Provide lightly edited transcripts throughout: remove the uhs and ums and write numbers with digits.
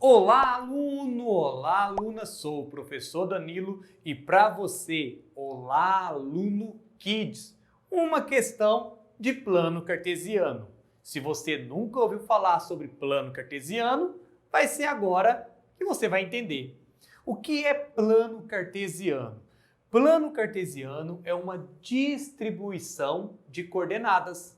Olá, aluno! Olá, aluna! Sou o professor Danilo e para você, olá, aluno Kids, uma questão de plano cartesiano. Se você nunca ouviu falar sobre plano cartesiano, vai ser agora que você vai entender. O que é plano cartesiano? Plano cartesiano é uma distribuição de coordenadas.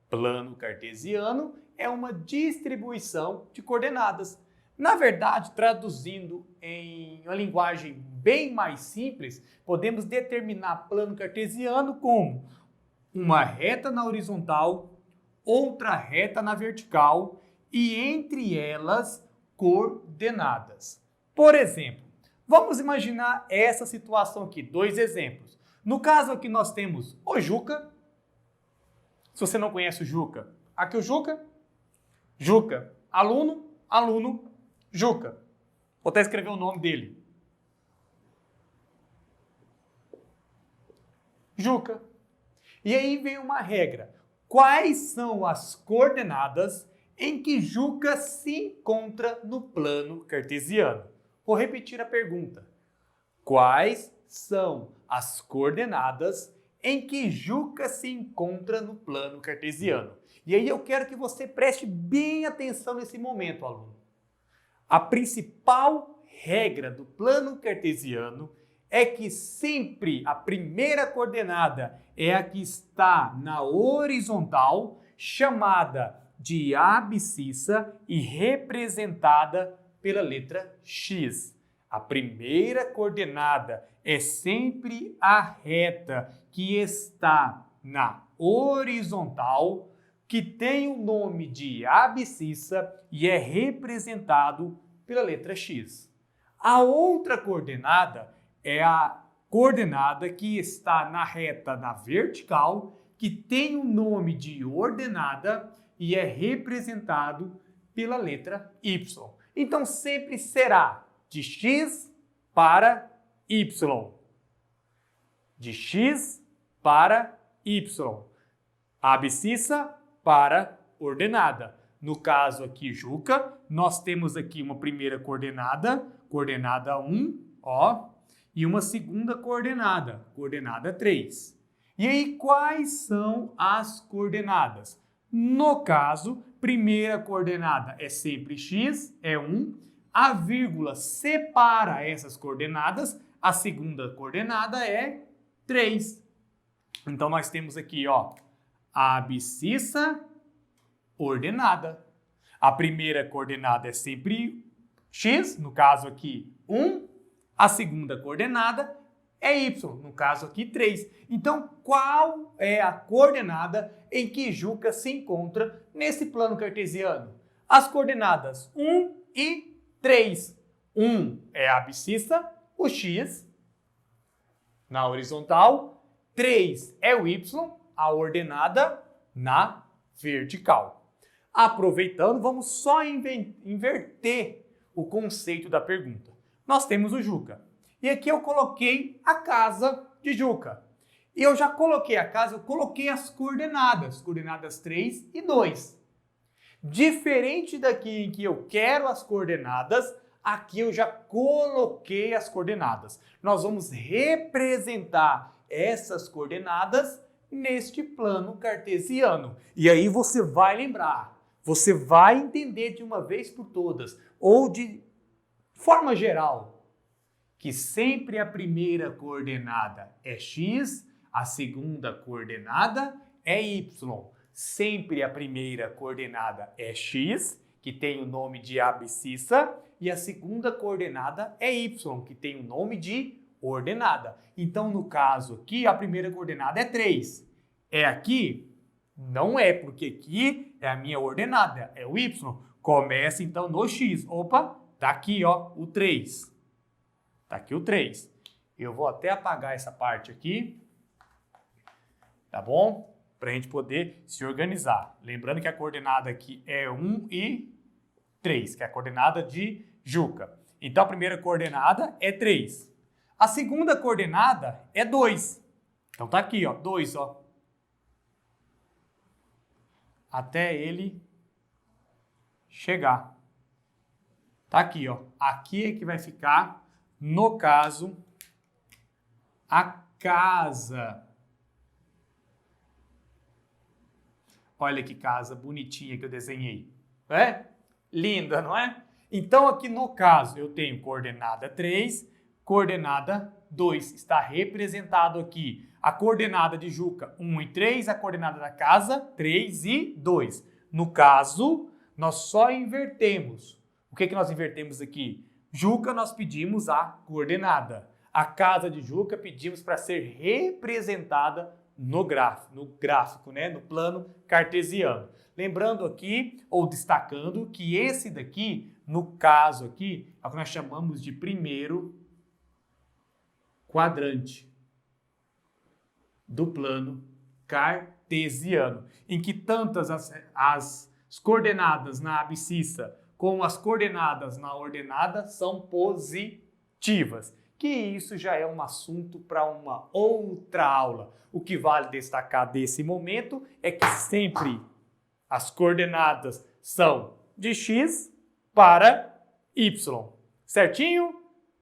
Plano cartesiano é uma distribuição de coordenadas. Na verdade, traduzindo em uma linguagem bem mais simples, podemos determinar plano cartesiano como uma reta na horizontal, outra reta na vertical e entre elas coordenadas. Por exemplo, vamos imaginar essa situação aqui, dois exemplos. No caso aqui nós temos o Juca. Se você não conhece o Juca, aqui o Juca. Juca, aluno, aluno, Juca. Vou até escrever o nome dele. Juca. E aí vem uma regra. Quais são as coordenadas em que Juca se encontra no plano cartesiano? Vou repetir a pergunta. Quais são as coordenadas em que Juca se encontra no plano cartesiano? E aí eu quero que você preste bem atenção nesse momento, aluno. A principal regra do plano cartesiano é que sempre a primeira coordenada é a que está na horizontal, chamada de abscissa e representada pela letra X. A primeira coordenada é sempre a reta que está na horizontal, que tem o nome de abscissa e é representado pela letra X. A outra coordenada é a coordenada que está na reta na vertical, que tem o nome de ordenada e é representado pela letra Y. Então sempre será de X para Y. De X para Y. Abscissa para ordenada. No caso aqui, Juca, nós temos aqui uma primeira coordenada, coordenada 1, ó, e uma segunda coordenada, coordenada 3. E aí, quais são as coordenadas? No caso, primeira coordenada é sempre x, é 1, a vírgula separa essas coordenadas, a segunda coordenada é 3. Então, nós temos aqui, ó, a abscissa ordenada. A primeira coordenada é sempre x, no caso aqui 1. A segunda coordenada é y, no caso aqui 3. Então, qual é a coordenada em que Juca se encontra nesse plano cartesiano? As coordenadas 1 e 3. 1 é a abscissa, o x, na horizontal. 3 é o y, a ordenada na vertical. Aproveitando, vamos só inverter o conceito da pergunta. Nós temos o Juca. E aqui eu coloquei a casa de Juca. E eu já coloquei a casa, eu coloquei as coordenadas, coordenadas 3 e 2. Diferente daqui em que eu quero as coordenadas, aqui eu já coloquei as coordenadas. Nós vamos representar essas coordenadas neste plano cartesiano. E aí você vai lembrar, você vai entender de uma vez por todas, ou de forma geral, que sempre a primeira coordenada é x, a segunda coordenada é y. Sempre a primeira coordenada é x, que tem o nome de abscissa, e a segunda coordenada é y, que tem o nome de ordenada. Então, no caso aqui, a primeira coordenada é 3. É aqui? Não é, porque aqui é a minha ordenada, é o y. Começa, então, no x. Opa, tá aqui, ó, o 3. Tá aqui o 3. Eu vou até apagar essa parte aqui, tá bom? Para a gente poder se organizar. Lembrando que a coordenada aqui é 1 e 3, que é a coordenada de Juca. Então, a primeira coordenada é 3. A segunda coordenada é 2. Então, tá aqui, ó, 2, ó. Até ele chegar. Tá aqui, ó. Aqui é que vai ficar, no caso, a casa. Olha que casa bonitinha que eu desenhei. É? Linda, não é? Então, aqui no caso, eu tenho coordenada 3, coordenada 2. Está representado aqui a coordenada de Juca 1 e 3, a coordenada da casa 3 e 2. No caso, nós só invertemos. O que nós invertemos aqui? Juca, nós pedimos a coordenada. A casa de Juca pedimos para ser representada no gráfico, né? No plano cartesiano. Lembrando aqui, ou destacando, que esse daqui, no caso aqui, é o que nós chamamos de primeiro quadrante do plano cartesiano, em que tantas as coordenadas na abscissa como as coordenadas na ordenada são positivas. Que isso já é um assunto para uma outra aula. O que vale destacar desse momento é que sempre as coordenadas são de x para y. Certinho?